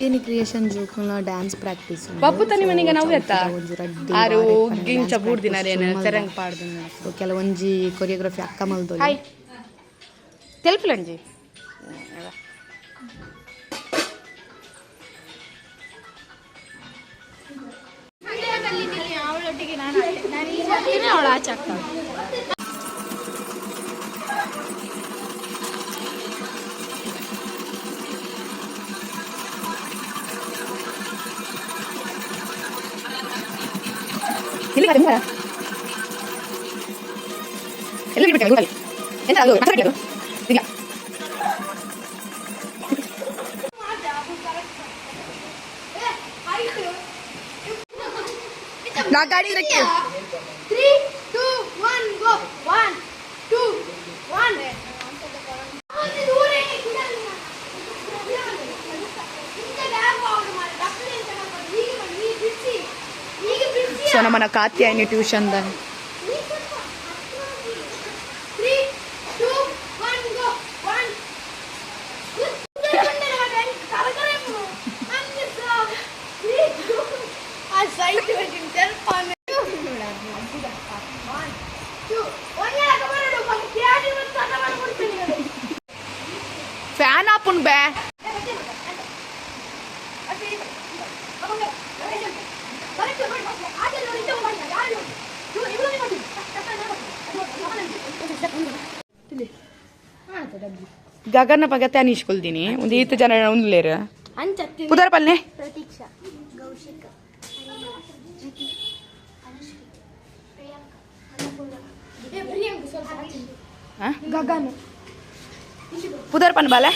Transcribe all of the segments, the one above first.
ಏನಿ creation ಜೋಕುಲ dance practice Pappu ತನಿ ಮನೆಗೆ ನಾವು ಎತ್ತ ಆರು ಗಿಂಚ ಬೂಡ್ದಿನಾರೇನು ತೆರಂಗ್ ಪಾಡ್ದು ಕೆಲವೊಂಜಿ ಕೊರಿಯೋಗ್ರಫಿ ಅಕ್ಕ ಮಲ್ದೋಲಿ ಹಾಯ್ ತೆಲ್ಪುಲಂಜಿ ಅವಳೊಟ್ಟಿಗೆ ನಾನು ಅವಳು ಆಚೆ ಆಗ್ತಾಳೆ ನಾ ಗಾಡಿ ಇರಕ್ಕೆ 3 2 1 ಗೋ 1 2 1 ಸೊ ನಮ್ಮನ್ನ ಕಾತ್ಯಾಯಿನಿ ಟ್ಯೂಷನ್ ದ ಫ್ಯಾನ್ ಆಪುನ್ ಬೇ ಗಗನ ಪಗತ್ತೆ ಅನಿಸ್ಕೊಳ್ತೀನಿ ಒಂದು 8 ಜನ ಉಂದ್ಲೇರು ಪುದರ್ ಪಲ್ಲೆ ಪ್ರತೀಕ್ಷಾ ಗೌಶಿಕ ಗಗನ ಪುದರ್ ಪನ್ ಬಾಲೆ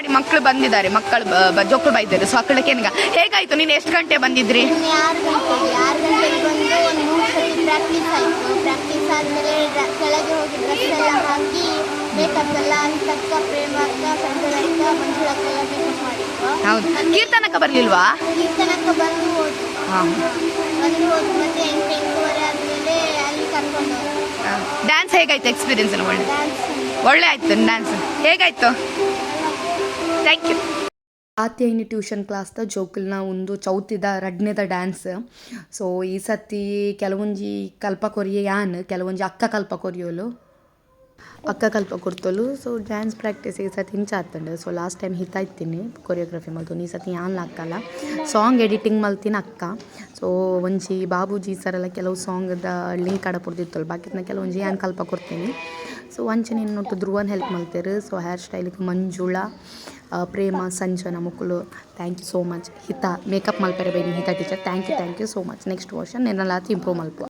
ಮಾಡಿ ಮಕ್ಕಳು ಬಂದಿದ್ದಾರೆ, ಮಕ್ಕಳು ಜೋಕುಳು ಬೈದರು. ಸೊ ಅಕ್ಕಳಕ್ಕೆ ಹೇಗಾಯ್ತು? ನೀನು ಎಷ್ಟು ಗಂಟೆ ಬಂದಿದ್ರಿ? 6 ಗಂಟೆಗೆ ಬಂದು ಒಂದು 3 ಸತಿ ಪ್ರಾಕ್ಟೀಸ್ ಆಯಿತು. ಪ್ರಾಕ್ಟೀಸ್ ಆದಮೇಲೆ ಕೆಳಗೆ ಹೋಗಿ ಡ್ರೆಸ್ ಎಲ್ಲ ಹಾಕಿ ಮೇಕಪ್ ಎಲ್ಲ ಅಂತಕ್ಕ ಪ್ರೇಮ ಅಕ್ಕ, ಸಂಜೆ ಅಕ್ಕ, ಮಂಜುಳಕ್ಕೆಲ್ಲ ಮೇಕಪ್ ಮಾಡಿದ್ರು. ಹೌದು. ಕೀರ್ತನಕ್ಕ ಬರಲಿಲ್ವಾ? ಕೀರ್ತನಕ್ಕ ಬಂದು ಹೋದ್ರು. ಬಂದು ಹೋದ್ರು ಮತ್ತೆ 8-8:30 ಆದಮೇಲೆ ಅಲ್ಲಿ ಕರ್ಕೊಂಡು ಹೋದ್ರು. ಡ್ಯಾನ್ಸ್ ಹೇಗಾಯ್ತು? ಎಕ್ಸ್ಪೀರಿಯನ್ಸ್ ಎಲ್ಲ ಒಳ್ಳೆ ಡ್ಯಾನ್ಸ್ ಒಳ್ಳೆ ಆಯ್ತು. ಡ್ಯಾನ್ಸ್ ಹೇಗಾಯ್ತು? Thank you. ಆತ್ಯಯಿನಿ ಟ್ಯೂಷನ್ ಕ್ಲಾಸ್ದ ಜೋಕುಲ್ನ ಒಂದು ಚೌತಿದ ರಡ್ನೆದ ಡ್ಯಾನ್ಸ್. ಸೊ ಈ ಸತಿ ಕೆಲವೊಂಜಿ ಕಲ್ಪ ಕೊರಿಯೆ ಯಾನ್, ಕೆಲವೊಂಜಿ ಅಕ್ಕ ಕಲ್ಪ ಕೊರಿಯೋಲು, ಅಕ್ಕ ಕಲ್ಪ ಕೊರ್ತೋಲು. ಸೊ ಡ್ಯಾನ್ಸ್ ಪ್ರಾಕ್ಟೀಸ್ ಈ ಸತಿ ಇಂಚ ಆತಂಡು. ಸೊ ಲಾಸ್ಟ್ ಟೈಮ್ ಹಿತಾಯ್ತೀನಿ ಕೊರಿಯೋಗ್ರಫಿ ಮಲ್ತೊಂದು, ಈ ಸತಿ ಯಾನ್ ಅಕ್ಕಲ್ಲ. ಸಾಂಗ್ ಎಡಿಟಿಂಗ್ ಮಲ್ತಿನ ಅಕ್ಕ. ಸೊ ಒಂಜಿ ಬಾಬುಜಿ ಸರೆಲ್ಲ ಕೆಲವು ಸಾಂಗ್ದ ಲಿಂಕ್ ಆಡ ಪುಡ್ದಿತ್ತಲ್ಲ, ಬಾಕಿನ ಕೆಲವೊಂಜಿ ಯಾನ್ ಕಲ್ಪ ಕೊಡ್ತೀನಿ. ಸೊ ಅಂಚನೆ ಇನ್ನೊಟ್ಟು ಧ್ರುವನ್ ಹೆಲ್ಪ್ ಮಲ್ತೇರು. ಸೊ ಹೇರ್ ಸ್ಟೈಲಿಗೆ ಮಂಜುಳಾ, ಪ್ರೇಮ, ಸಂಜನಾ ಮುಕ್ಕುಲು. Thank you so much. ಹಿತ ಮೇಕಪ್ ಮಲ್ಪೆರೆ ಬೈನಿ ಹಿತ teacher. Thank you so much. Next ವರ್ಷನ್ ನೆನಲಾತಿ ಇಂಪ್ರೂವ್ ಮಲ್ಪ.